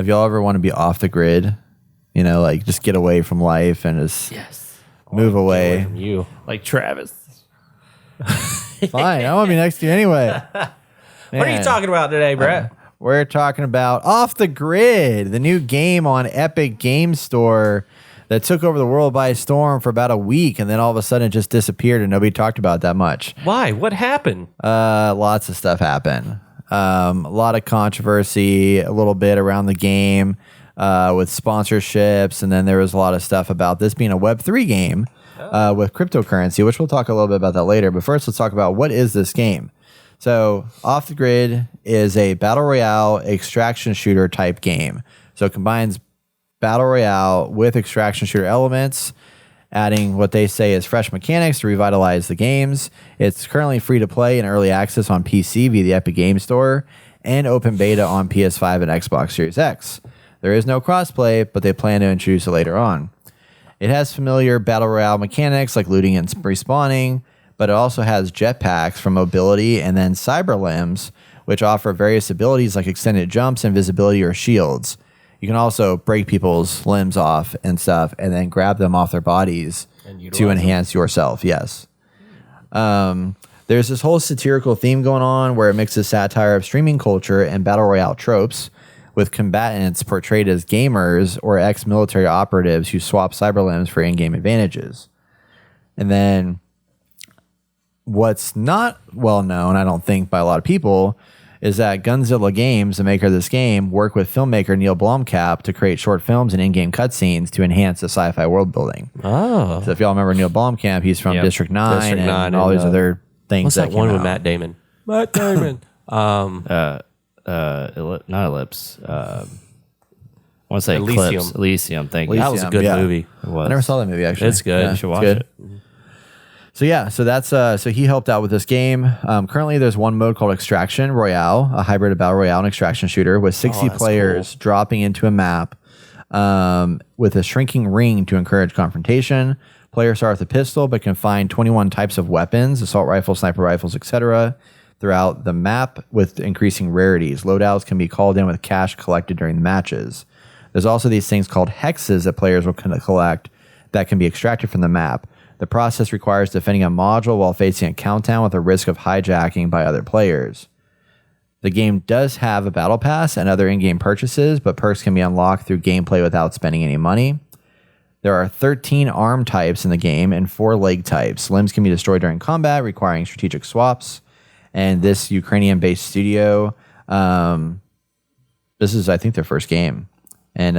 Have y'all ever want to be off the grid? You know, like just get away from life and just move away. From you, like Travis. Fine, I want to be next to you anyway. What are you talking about today, Brett? We're talking about Off the Grid, the new game on Epic Game Store that took over the world by storm for about a week, and then all of a sudden it just disappeared and nobody talked about it that much. Why? What happened? Lots of stuff happened. A lot of controversy, a little bit around the game with sponsorships, and then there was a lot of stuff about this being a Web3 game with cryptocurrency, which we'll talk a little bit about that later. But first, let's talk about what is this game. So Off the Grid is a battle royale extraction shooter type game. So it combines battle royale with extraction shooter elements, adding what they say is fresh mechanics to revitalize the games. It's currently free to play in early access on PC via the Epic Game Store and open beta on PS5 and Xbox Series X. There is no crossplay, but they plan to introduce it later on. It has familiar battle royale mechanics like looting and respawning, but it also has jetpacks for mobility and then cyber limbs, which offer various abilities like extended jumps, invisibility, or shields. You can also break people's limbs off and stuff and then grab them off their bodies to enhance yourself. Yes. There's this whole satirical theme going on where it mixes satire of streaming culture and battle royale tropes with combatants portrayed as gamers or ex-military operatives who swap cyber limbs for in-game advantages. And then what's not well known, I don't think, by a lot of people, is that Gunzilla Games, the maker of this game, worked with filmmaker Neil Blomkamp to create short films and in-game cutscenes to enhance the sci-fi world building. Oh. So if y'all remember Neil Blomkamp, he's from District 9 and all these other things. What's that one with Matt Damon? Matt Damon. Not Ellipse. I want to say Eclipse. Elysium. Thank you. That was a good movie. It was. I never saw that movie, actually. It's good. You should watch it. So that's so he helped out with this game. Currently, there's one mode called Extraction Royale, a hybrid of battle royale and extraction shooter with 60 players dropping into a map with a shrinking ring to encourage confrontation. Players start with a pistol, but can find 21 types of weapons, assault rifles, sniper rifles, etc., throughout the map with increasing rarities. Loadouts can be called in with cash collected during the matches. There's also these things called hexes that players will collect that can be extracted from the map. The process requires defending a module while facing a countdown with a risk of hijacking by other players. The game does have a battle pass and other in-game purchases, but perks can be unlocked through gameplay without spending any money. There are 13 arm types in the game and 4 leg types. Limbs can be destroyed during combat, requiring strategic swaps. And this Ukrainian-based studio, this is, I think, their first game. And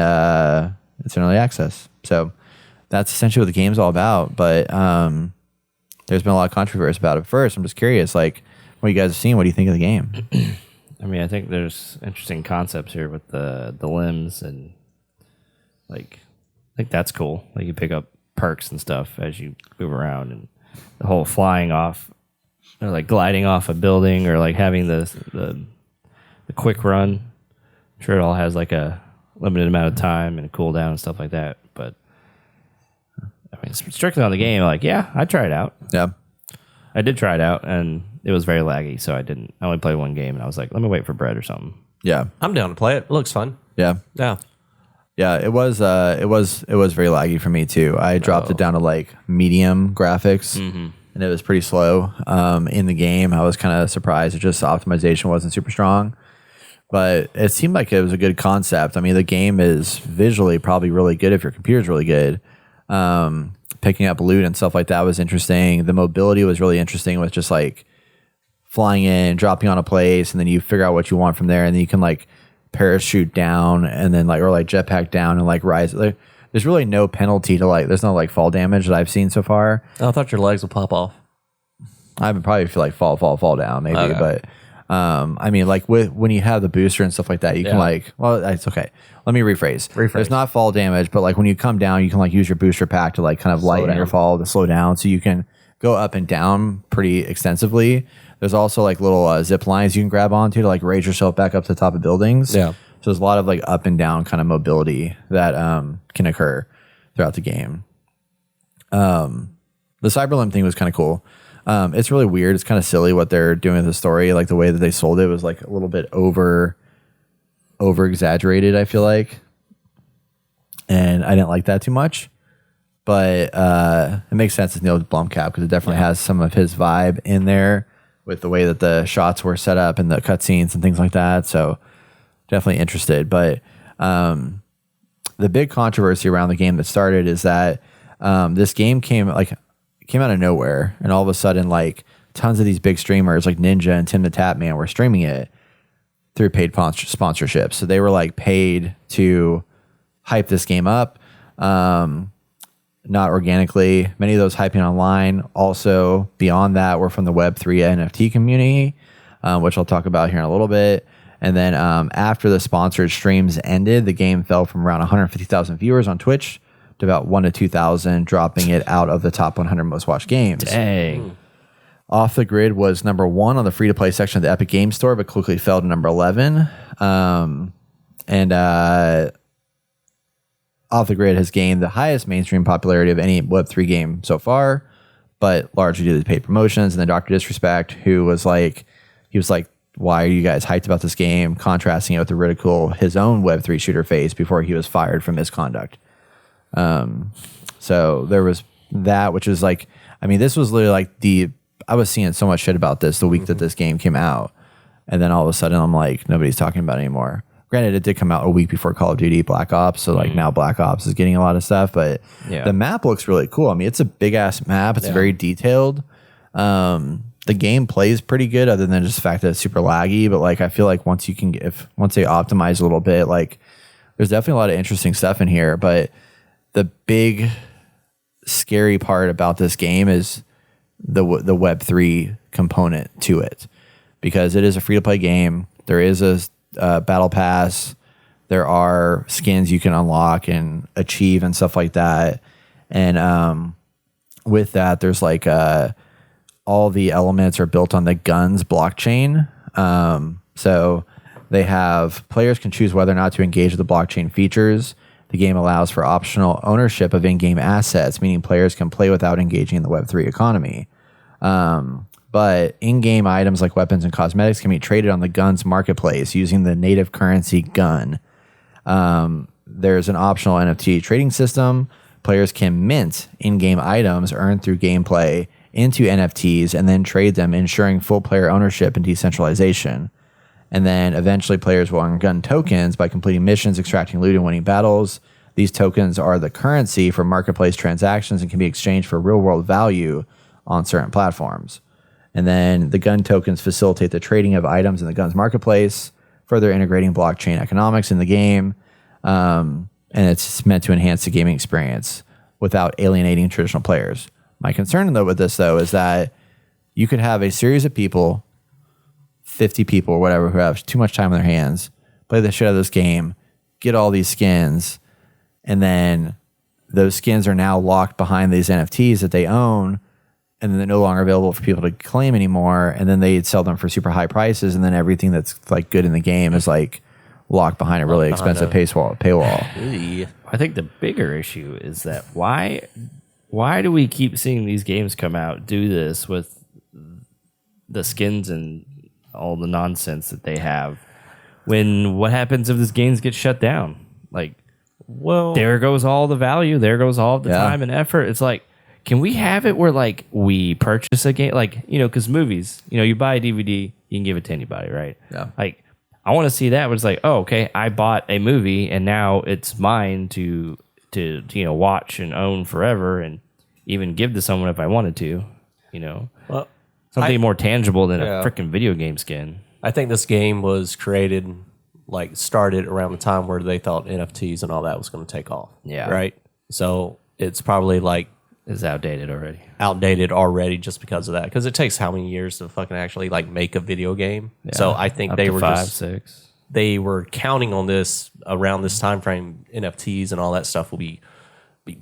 it's in early access. So that's essentially what the game's all about. But there's been a lot of controversy about it. First, I'm just curious, like, what you guys have seen, what do you think of the game? I mean, I think there's interesting concepts here with the limbs and, like, I think that's cool. Like, you pick up perks and stuff as you move around, and the whole flying off, or like gliding off a building, or like having the quick run. I'm sure it all has like a limited amount of time and a cooldown and stuff like that. But I mean, strictly on the game, like, yeah, I'd try it out. Yeah. I did try it out, and it was very laggy, so I only played one game, and I was like, let me wait for Brett or something. Yeah. I'm down to play it. It looks fun. Yeah. Yeah. Yeah, it was very laggy for me too. I dropped it down to like medium graphics, and it was pretty slow in the game. I was kind of surprised. It just optimization wasn't super strong, but it seemed like it was a good concept. I mean, the game is visually probably really good if your computer's really good. Picking up loot and stuff like that was interesting. The mobility was really interesting with just like flying in, dropping on a place, and then you figure out what you want from there, and then you can like parachute down and then like, or like jetpack down and like rise. Like, there's really no penalty to like, there's no like fall damage that I've seen so far. Oh, I thought your legs would pop off. I would probably feel like fall down maybe, okay. But I mean, like when you have the booster and stuff like that, you can like, well, it's okay. Let me rephrase. There's not fall damage, but like when you come down, you can like use your booster pack to like kind of lighten your fall to slow down, so you can go up and down pretty extensively. There's also like little zip lines you can grab onto to like raise yourself back up to the top of buildings. Yeah. So there's a lot of like up and down kind of mobility that can occur throughout the game. The Cyberlimb thing was kind of cool. It's really weird. It's kind of silly what they're doing with the story. Like the way that they sold it was like a little bit over over exaggerated, I feel like. And I didn't like that too much. But it makes sense as Neil Blomkamp because it definitely has some of his vibe in there with the way that the shots were set up and the cutscenes and things like that. So definitely interested. But the big controversy around the game that started is that this game came out of nowhere, and all of a sudden, like tons of these big streamers like Ninja and Tim the Tapman were streaming it through paid sponsorships. So they were like paid to hype this game up. Not organically. Many of those hyping online also beyond that were from the Web3 NFT community, which I'll talk about here in a little bit. And then after the sponsored streams ended, the game fell from around 150,000 viewers on Twitch to about 1,000 to 2,000, dropping it out of the top 100 most watched games. Dang. Off the Grid was number 1 on the free-to-play section of the Epic Games Store, but quickly fell to number 11. Off the Grid has gained the highest mainstream popularity of any Web3 game so far, but largely due to the paid promotions. And then Dr. Disrespect, who was like, why are you guys hyped about this game? Contrasting it with the ridicule his own Web3 shooter faced before he was fired for misconduct. So there was that, which was like, I mean, this was literally like I was seeing so much shit about this the week that this game came out. And then all of a sudden I'm like, nobody's talking about it anymore. Granted, it did come out a week before Call of Duty Black Ops. So like now Black Ops is getting a lot of stuff, but the map looks really cool. I mean, it's a big ass map. It's very detailed. The game plays pretty good other than just the fact that it's super laggy. But like, I feel like once they optimize a little bit, like there's definitely a lot of interesting stuff in here. But the big scary part about this game is the Web3 component to it, because it is a free to play game. There is a battle pass. There are skins you can unlock and achieve and stuff like that. And with that, there's like all the elements are built on the guns blockchain. So they have players can choose whether or not to engage with the blockchain features. The game allows for optional ownership of in-game assets, meaning players can play without engaging in the Web3 economy. But in-game items like weapons and cosmetics can be traded on the guns marketplace using the native currency gun. There's an optional NFT trading system. Players can mint in-game items earned through gameplay into NFTs and then trade them, ensuring full player ownership and decentralization. And then eventually players will earn gun tokens by completing missions, extracting loot, and winning battles. These tokens are the currency for marketplace transactions and can be exchanged for real-world value on certain platforms. And then the gun tokens facilitate the trading of items in the guns marketplace, further integrating blockchain economics in the game. And it's meant to enhance the gaming experience without alienating traditional players. My concern though with this though is that you could have a series of people, 50 people or whatever, who have too much time on their hands, play the shit out of this game, get all these skins, and then those skins are now locked behind these NFTs that they own, and then they're no longer available for people to claim anymore, and then they sell them for super high prices, and then everything that's like good in the game is like locked behind a really expensive paywall. I think the bigger issue is that why do we keep seeing these games come out, do this with the skins and all the nonsense that they have, when what happens if this games get shut down? Like, well, there goes all the value, there goes all the time and effort. It's like, can we have it where like we purchase a game, like, you know, because movies, you know, you buy a DVD, you can give it to anybody, right? Yeah. Like, I want to see that, but it's like, oh, okay, I bought a movie and now it's mine to you know, watch and own forever, and even give to someone if I wanted to, you know. Well, something more tangible than a freaking video game skin. I think this game was created, like started around the time where they thought NFTs and all that was going to take off. Yeah. Right? So it's probably like It's outdated already. Outdated already just because of that. Because it takes how many years to fucking actually like make a video game? Yeah. So I think they were 5, 6. They were counting on this around this time frame. NFTs and all that stuff will be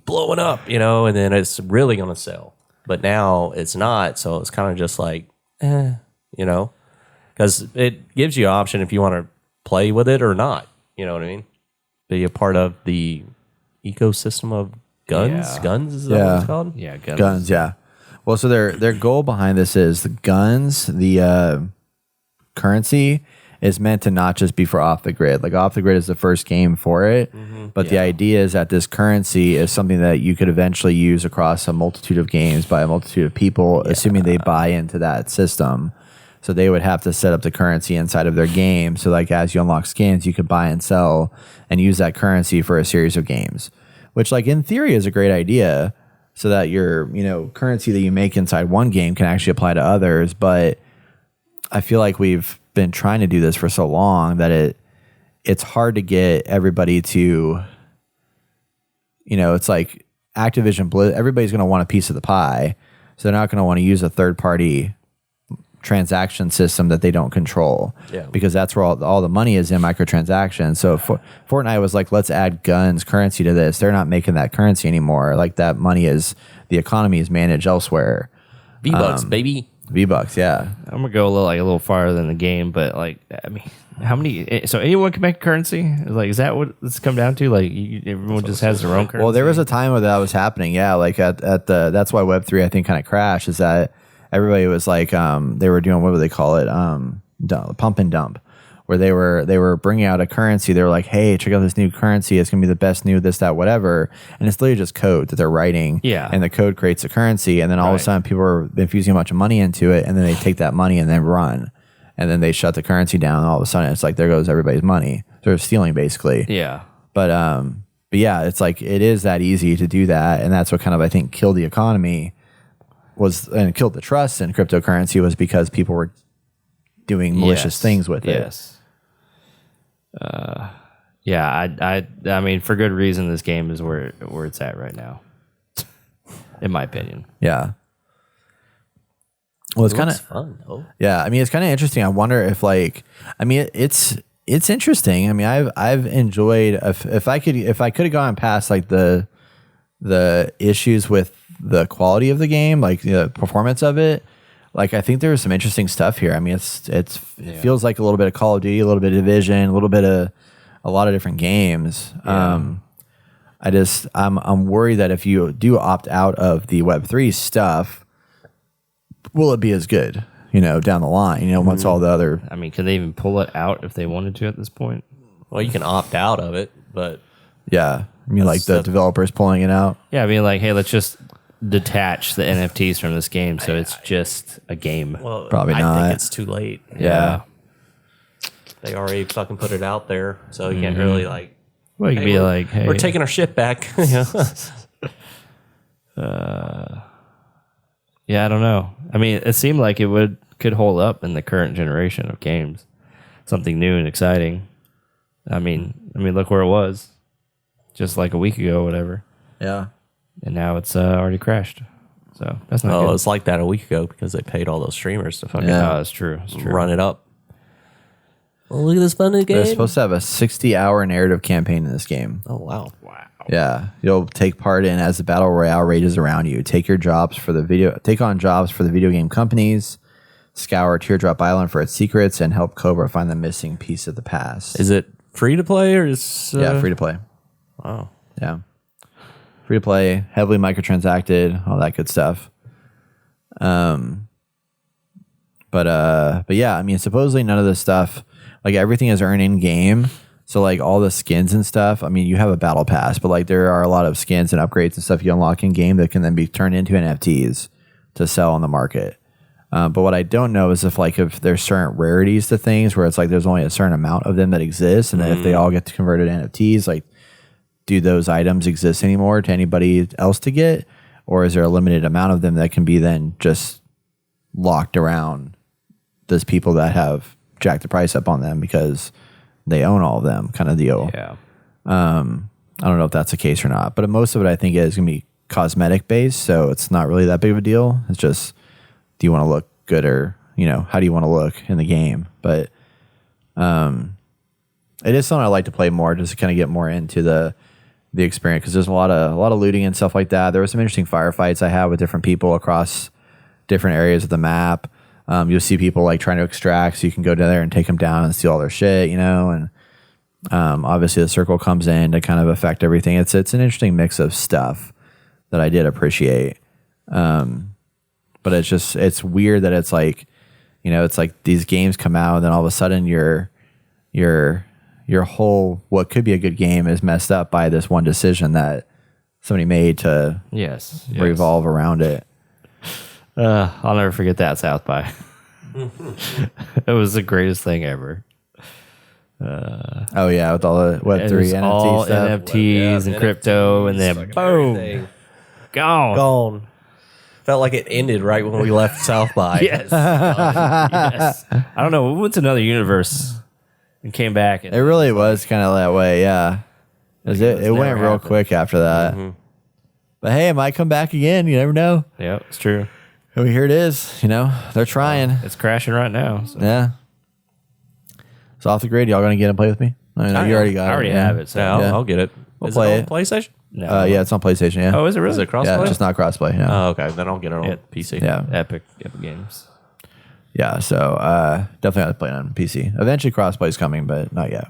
blowing up, you know, and then it's really going to sell. But now it's not, so it's kind of just like, you know, because it gives you an option if you want to play with it or not. You know what I mean? Be a part of the ecosystem of guns. Yeah. Guns is that what it's called? Yeah, guns. Guns, yeah. Well, so their goal behind this is the guns, the currency, is meant to not just be for Off the Grid. Like Off the Grid is the first game for it, but the idea is that this currency is something that you could eventually use across a multitude of games by a multitude of people, assuming they buy into that system. So they would have to set up the currency inside of their game. So like as you unlock skins, you could buy and sell and use that currency for a series of games, which like in theory is a great idea. So that your, currency that you make inside one game can actually apply to others. But I feel like we've been trying to do this for so long that it's hard to get everybody to, it's like Activision Blizzard, everybody's going to want a piece of the pie. So they're not going to want to use a third party transaction system that they don't control, because that's where all the money is in microtransactions. So Fortnite was like, let's add guns currency to this. They're not making that currency anymore. Like that money the economy is managed elsewhere. V-Bucks, baby. V-Bucks, yeah. I'm gonna go a little farther than the game, but like, I mean, how many? So anyone can make a currency? Like, is that what it's come down to? Like, everyone just has their own currency. Well, there was a time where that was happening. Yeah, like that's why Web3 I think kind of crashed. Is that everybody was like, they were doing, what would they call it? Pump and dump, where they were bringing out a currency. They were like, hey, check out this new currency. It's going to be the best new this, that, whatever. And it's literally just code that they're writing. Yeah. And the code creates a currency. And then all of a sudden people are infusing a bunch of money into it. And then they take that money and then run. And then they shut the currency down. And all of a sudden it's like, there goes everybody's money. Sort of stealing basically. Yeah. But yeah, it's like, it is that easy to do that. And that's what kind of, I think, killed the economy and killed the trust in cryptocurrency, was because people were doing malicious things with it. Yes. Yeah, I mean, for good reason, this game is where it's at right now, in my opinion. Yeah. Well, it's kind of fun though. Yeah, I mean, it's kind of interesting. I wonder if it's interesting. I mean, I've enjoyed if I could have gone past like the issues with the quality of the game, like the performance of it. Like, I think there's some interesting stuff here. I mean, it feels like a little bit of Call of Duty, a little bit of Division, a little bit of a lot of different games. Yeah. I'm worried that if you do opt out of the Web3 stuff, will it be as good, down the line, once all the other... I mean, could they even pull it out if they wanted to at this point? Well, you can opt out of it, but... Yeah. I mean, like the developers pulling it out? Yeah, I mean, like, hey, let's just detach the NFTs from this game, so it's just a game. Well, probably not. I think it's too late. Yeah. They already fucking put it out there, so you can't really like... Well, you could be like, hey... We're taking our shit back. Yeah, I don't know. I mean, it seemed like it could hold up in the current generation of games. Something new and exciting. I mean, look where it was just like a week ago, whatever. Yeah. And now it's already crashed. So that's not good. It's like that a week ago because they paid all those streamers to fucking that's true. It's true. Run it up. Well, look at this fun new game. They're supposed to have a 60-hour narrative campaign in this game. Oh, wow. Yeah, you'll take part in as the battle royale rages around you. Take on jobs for the video game companies, scour Teardrop Island for its secrets, and help Cobra find the missing piece of the past. Is it free to play or is free to play? Wow. Yeah, free to play, heavily microtransacted, all that good stuff. But yeah, I mean, supposedly none of this stuff, like everything is earned in game. So like all the skins and stuff, I mean, you have a battle pass, but like there are a lot of skins and upgrades and stuff you unlock in game that can then be turned into NFTs to sell on the market. But what I don't know is if there's certain rarities to things where it's like there's only a certain amount of them that exist, and then if they all get converted to NFTs, like do those items exist anymore to anybody else to get, or is there a limited amount of them that can be then just locked around those people that have jacked the price up on them because they own all of them, kind of deal. Yeah. I don't know if that's the case or not, but most of it I think is going to be cosmetic based, so it's not really that big of a deal. It's just, do you want to look good, or how do you want to look in the game? But it is something I like to play more, just to kind of get more into the experience, because there's a lot of looting and stuff like that. There were some interesting firefights I had with different people across different areas of the map. You'll see people like trying to extract, so you can go down there and take them down and steal all their shit, and obviously the circle comes in to kind of affect everything. It's an interesting mix of stuff that I did appreciate. But it's weird that it's like, You know, it's like these games come out, and then all of a sudden your whole what could be a good game is messed up by this one decision that somebody made to Yes. revolve around it. I'll never forget that South by. It was the greatest thing ever. Oh yeah, with all the Web3 NFT all stuff. NFTs and crypto, and then fucking boom, everything. gone. Gone. Felt like it ended right when we left South by. Yes. Yes. I don't know. We went to another universe and came back. And It really was kind of that way, yeah. 'Cause it never went real happened. quick after that. But hey, it might come back again. You never know. yeah, it's true. I mean, here it is. You know, they're trying. It's crashing right now. So. Yeah. So off the grid, y'all gonna get and play with me? I know you already got it. I already yeah. have it. So. Yeah, I'll, Yeah. I'll get it. We'll Is play it it. on PlayStation? No. Yeah, it's on PlayStation. Yeah. Oh, is it really? Is it crossplay? yeah, just not crossplay. Yeah. Oh, okay. Then I'll get it on Yeah. PC. yeah. Epic Games. Yeah. So definitely have to play it on PC. Eventually, crossplay is coming, but not yet.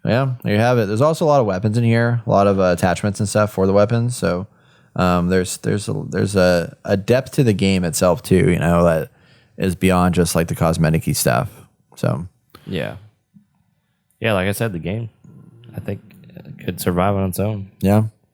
Yeah, there you have it. There's also a lot of weapons in here, a lot of attachments and stuff for the weapons. So there's a depth to the game itself too. You know, that is beyond just like the cosmetic-y stuff. So Yeah. Yeah, like I said, the game, I think, could survive on its own. yeah.